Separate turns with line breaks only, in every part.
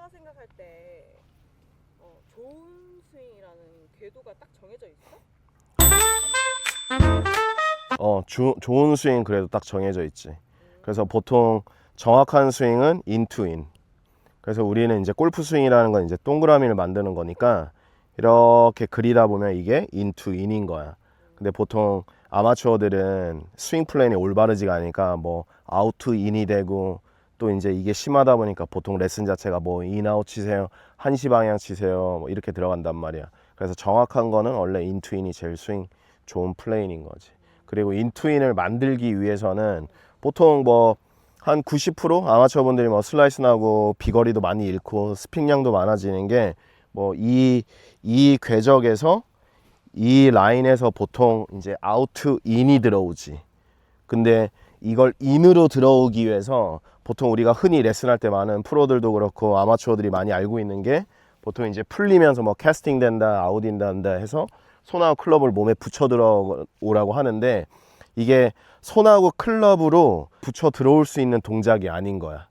오빠가 생각할 때 좋은 스윙이라는 궤도가 딱 정해져 있어?
좋은 스윙 그래도 딱 정해져 있지. 그래서 보통 정확한 스윙은 인투인. 그래서 우리는 이제 골프 스윙이라는 건 이제 동그라미를 만드는 거니까 이렇게 그리다 보면 이게 인투인인 거야. 근데 보통 아마추어들은 스윙 플랜이 올바르지가 않으니까 뭐 아웃투인이 되고, 또 이제 이게 심하다 보니까 보통 레슨 자체가 뭐 인아웃 치세요, 한시 방향 치세요, 뭐 이렇게 들어간단 말이야. 그래서 정확한 거는 원래 인투인이 제일 스윙 좋은 플레이인 거지. 그리고 인투인을 만들기 위해서는 보통 뭐 한 90% 아마추어분들이 뭐 슬라이스 나고 비거리도 많이 잃고 스핀량도 많아지는 게 뭐 이 궤적에서 이 라인에서 보통 이제 아웃투 인이 들어오지. 근데 이걸 인으로 들어오기 위해서 보통 우리가 흔히 레슨할 때 많은 프로들도 그렇고 아마추어들이 많이 알고 있는 게 보통 이제 풀리면서 뭐 캐스팅 된다, 아웃인 된다 해서 손하고 클럽을 몸에 붙여 들어오라고 하는데, 이게 손하고 클럽으로 붙여 들어올 수 있는 동작이 아닌 거야.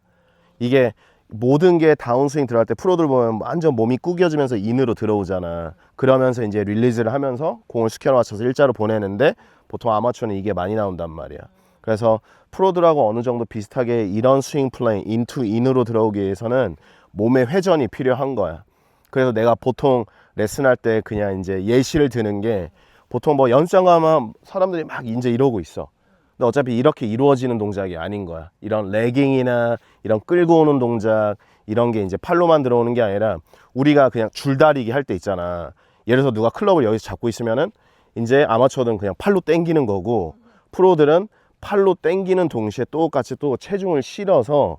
이게 모든 게 다운스윙 들어갈 때 프로들 보면 완전 몸이 구겨지면서 인으로 들어오잖아. 그러면서 이제 릴리즈를 하면서 공을 스퀘어 맞춰서 일자로 보내는데 보통 아마추어는 이게 많이 나온단 말이야. 그래서 프로들하고 어느 정도 비슷하게 이런 스윙 플레이 인투 인으로 들어오기 위해서는 몸의 회전이 필요한 거야. 그래서 내가 보통 레슨할 때 그냥 이제 예시를 드는 게, 보통 뭐 연습장 가면 사람들이 막 이제 이러고 있어. 근데 어차피 이렇게 이루어지는 동작이 아닌 거야. 이런 레깅이나 이런 끌고 오는 동작, 이런 게 이제 팔로만 들어오는 게 아니라 우리가 그냥 줄다리기 할 때 있잖아. 예를 들어서 누가 클럽을 여기서 잡고 있으면은 이제 아마추어들은 그냥 팔로 당기는 거고, 프로들은 팔로 당기는 동시에 똑같이 또 체중을 실어서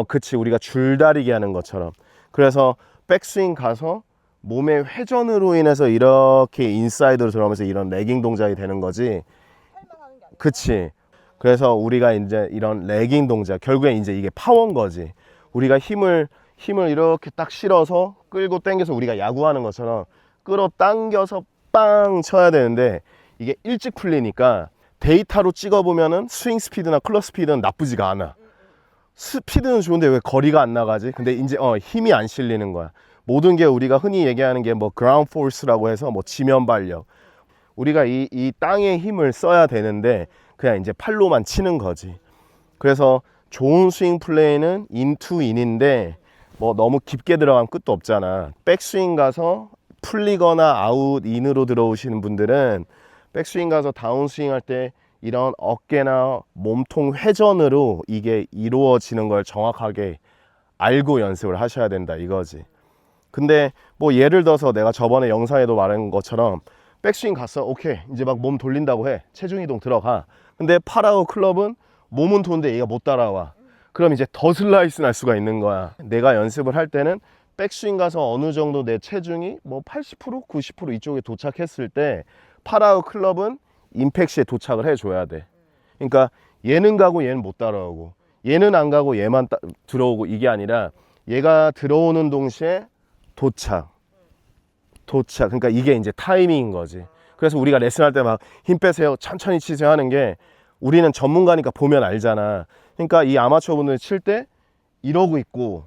그치, 우리가 줄다리기 하는 것처럼. 그래서 백스윙 가서 몸의 회전으로 인해서 이렇게 인사이드로 들어오면서 이런 레깅 동작이 되는 거지.
할만하는 게 아니야.
그치. 그래서 우리가 이제 이런 레깅 동작, 결국엔 이제 이게 파워인 거지. 우리가 힘을 이렇게 딱 실어서 끌고 당겨서 우리가 야구하는 것처럼 끌어 당겨서 빵 쳐야 되는데, 이게 일찍 풀리니까 데이터로 찍어보면은 스윙 스피드나 클럽 스피드는 나쁘지가 않아. 스피드는 좋은데 왜 거리가 안 나가지? 근데 이제 힘이 안 실리는 거야. 모든 게 우리가 흔히 얘기하는 게 뭐 그라운드 포스라고 해서 뭐 지면 발력. 우리가 이 땅에 힘을 써야 되는데 그냥 이제 팔로만 치는 거지. 그래서 좋은 스윙 플레이는 인투 인인데 뭐 너무 깊게 들어가면 끝도 없잖아. 백스윙 가서 풀리거나 아웃 인으로 들어오시는 분들은 백스윙 가서 다운스윙 할 때 이런 어깨나 몸통 회전으로 이게 이루어지는 걸 정확하게 알고 연습을 하셔야 된다 이거지. 근데 뭐 예를 들어서 내가 저번에 영상에도 말한 것처럼 백스윙 갔어. 오케이. 이제 막 몸 돌린다고 해. 체중 이동 들어가. 근데 팔하고 클럽은 몸은 도는데 얘가 못 따라와. 그럼 이제 더 슬라이스 날 수가 있는 거야. 내가 연습을 할 때는 백스윙 가서 어느 정도 내 체중이 뭐 80%, 90% 이쪽에 도착했을 때 팔하고 클럽은 임팩시에 도착을 해줘야 돼. 그러니까 얘는 가고 얘는 못 따라오고, 얘는 안 가고 얘만 들어오고, 이게 아니라 얘가 들어오는 동시에 도착. 그러니까 이게 이제 타이밍인 거지. 그래서 우리가 레슨할 때 막 힘 빼세요, 천천히 치세요 하는 게, 우리는 전문가니까 보면 알잖아. 그러니까 이 아마추어 분들 칠 때 이러고 있고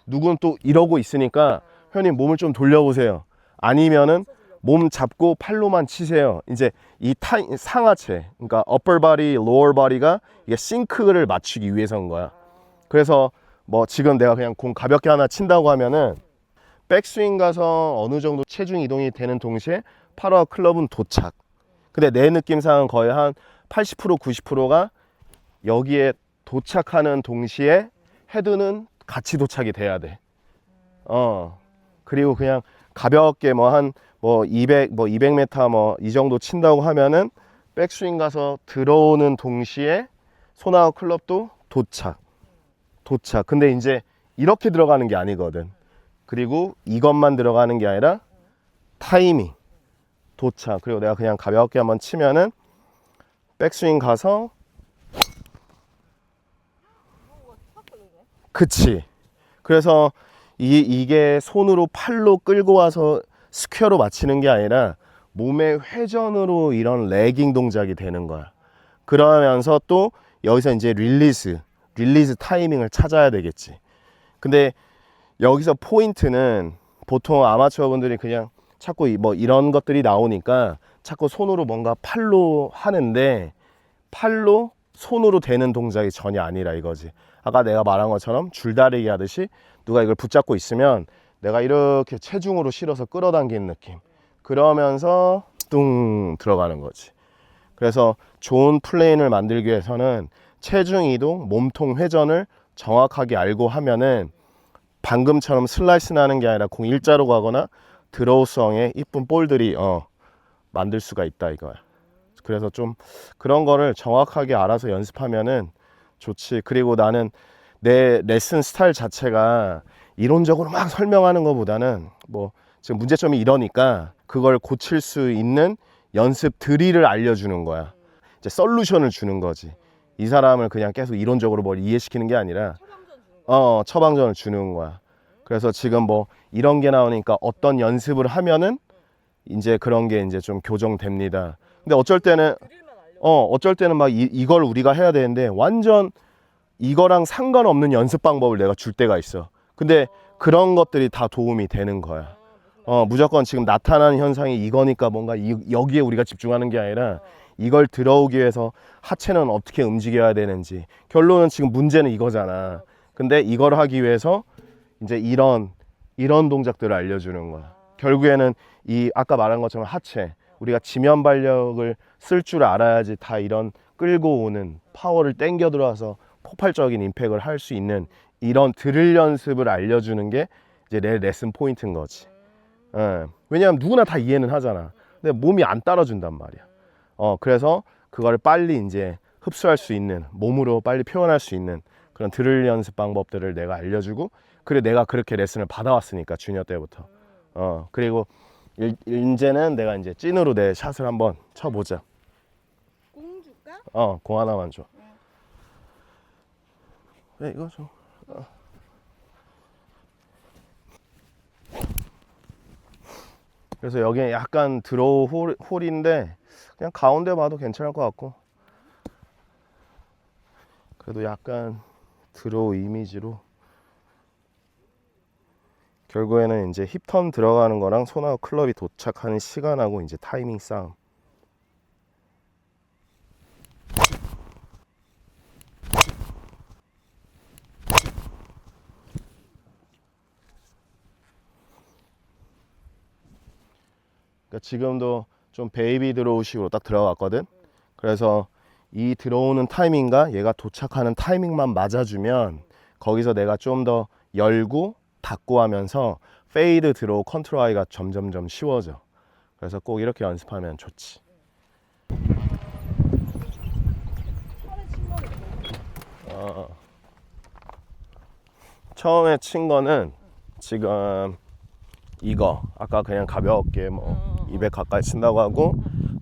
누군 또 이러고 있으니까 형님 몸을 좀 돌려보세요. 아니면은 몸 잡고 팔로만 치세요. 이제 이 상하체, 그러니까 upper body, lower body가 이게 싱크를 맞추기 위해서인 거야. 그래서 뭐 지금 내가 그냥 공 가볍게 하나 친다고 하면은 백스윙 가서 어느 정도 체중 이동이 되는 동시에 팔과 클럽은 도착. 근데 내 느낌상은 거의 한 80%, 90%가 여기에 도착하는 동시에 헤드는 같이 도착이 돼야 돼. 그리고 그냥 가볍게 뭐 한 뭐 200, 뭐 200m 뭐 이 정도 친다고 하면은 백스윙 가서 들어오는 동시에 손하고 클럽도 도착. 근데 이제 이렇게 들어가는 게 아니거든. 그리고 이것만 들어가는 게 아니라 타이밍, 도착. 그리고 내가 그냥 가볍게 한번 치면은 백스윙 가서, 그치. 그래서 이게 손으로 팔로 끌고 와서 스퀘어로 맞히는 게 아니라 몸의 회전으로 이런 레깅 동작이 되는 거야. 그러면서 또 여기서 이제 릴리즈 타이밍을 찾아야 되겠지. 근데 여기서 포인트는 보통 아마추어 분들이 그냥 자꾸 뭐 이런 것들이 나오니까 자꾸 손으로 뭔가 팔로 하는데 팔로 손으로 되는 동작이 전혀 아니라 이거지. 아까 내가 말한 것처럼 줄다리기 하듯이 누가 이걸 붙잡고 있으면 내가 이렇게 체중으로 실어서 끌어당기는 느낌. 그러면서 뚱 들어가는 거지. 그래서 좋은 플레인을 만들기 위해서는 체중 이동, 몸통 회전을 정확하게 알고 하면은 방금처럼 슬라이스 나는 게 아니라 공 일자로 가거나 드로우성의 이쁜 볼들이 만들 수가 있다 이거야. 그래서 좀 그런 거를 정확하게 알아서 연습하면은 좋지. 그리고 나는 내 레슨 스타일 자체가 이론적으로 막 설명하는 것보다는 뭐 지금 문제점이 이러니까 그걸 고칠 수 있는 연습 드릴을 알려주는 거야. 이제 솔루션을 주는 거지. 이 사람을 그냥 계속 이론적으로 뭘 이해시키는 게 아니라 처방전을 주는 거야. 그래서 지금 뭐 이런 게 나오니까 어떤 연습을 하면은 이제 그런 게 이제 좀 교정됩니다. 근데 어쩔 때는 어쩔 때는 막 이걸 우리가 해야 되는데 완전 이거랑 상관없는 연습 방법을 내가 줄 때가 있어. 근데 그런 것들이 다 도움이 되는 거야. 무조건 지금 나타나는 현상이 이거니까 뭔가 여기에 우리가 집중하는 게 아니라 이걸 들어오기 위해서 하체는 어떻게 움직여야 되는지. 결론은 지금 문제는 이거잖아. 근데 이걸 하기 위해서 이제 이런 동작들을 알려주는 거야. 결국에는 이 아까 말한 것처럼 하체, 우리가 지면 발력을 쓸 줄 알아야지 다 이런 끌고 오는 파워를 땡겨 들어와서 폭발적인 임팩을 할 수 있는 이런 드릴 연습을 알려주는 게 이제 내 레슨 포인트인 거지. 왜냐하면 누구나 다 이해는 하잖아. 근데 몸이 안 따라준단 말이야. 그래서 그걸 빨리 이제 흡수할 수 있는, 몸으로 빨리 표현할 수 있는 그런 드릴 연습 방법들을 내가 알려주고, 그래 내가 그렇게 레슨을 받아왔으니까 주니어 때부터. 그리고 이제는 내가 이제 찐으로 내 샷을 한번 쳐보자.
공 줄까?
공 하나만 줘. 그래 이거 좀. 그래서 여기는 약간 드로우 홀인데 그냥 가운데 봐도 괜찮을 것 같고, 그래도 약간 드로우 이미지로 결국에는 이제 힙턴 들어가는 거랑 손하고 클럽이 도착하는 시간하고 이제 타이밍 싸움. 그러니까 지금도 좀 베이비 드로우식으로 딱 들어갔거든. 그래서 이 들어오는 타이밍과 얘가 도착하는 타이밍만 맞아주면 거기서 내가 좀 더 열고 닫고 하면서 페이드 드로우 컨트롤 하기가 점점점 쉬워져. 그래서 꼭 이렇게 연습하면 좋지. 처음에 친 거는 지금 이거 아까 그냥 가볍게 뭐 200 가까이 친다고 하고,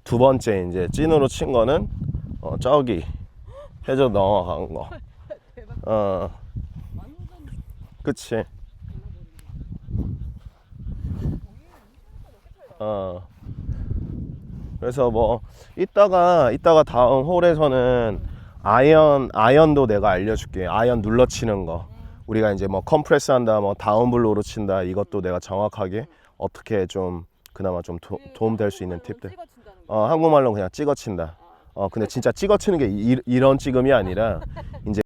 두 번째 이제 찐으로 친 거는 저기 해저 넘어간 거. 그치. 그래서 뭐 이따가 다음 홀에서는 아이언도 내가 알려줄게. 아이언 눌러 치는 거. 우리가 이제 뭐 컴프레스 한다, 뭐 다운블로우로 친다, 이것도 내가 정확하게 어떻게 좀 그나마 좀 도움 될 수 있는 팁들. 한국말로 그냥 찍어 친다. 근데 진짜 찍어 치는 게 이런 찍음이 아니라 이제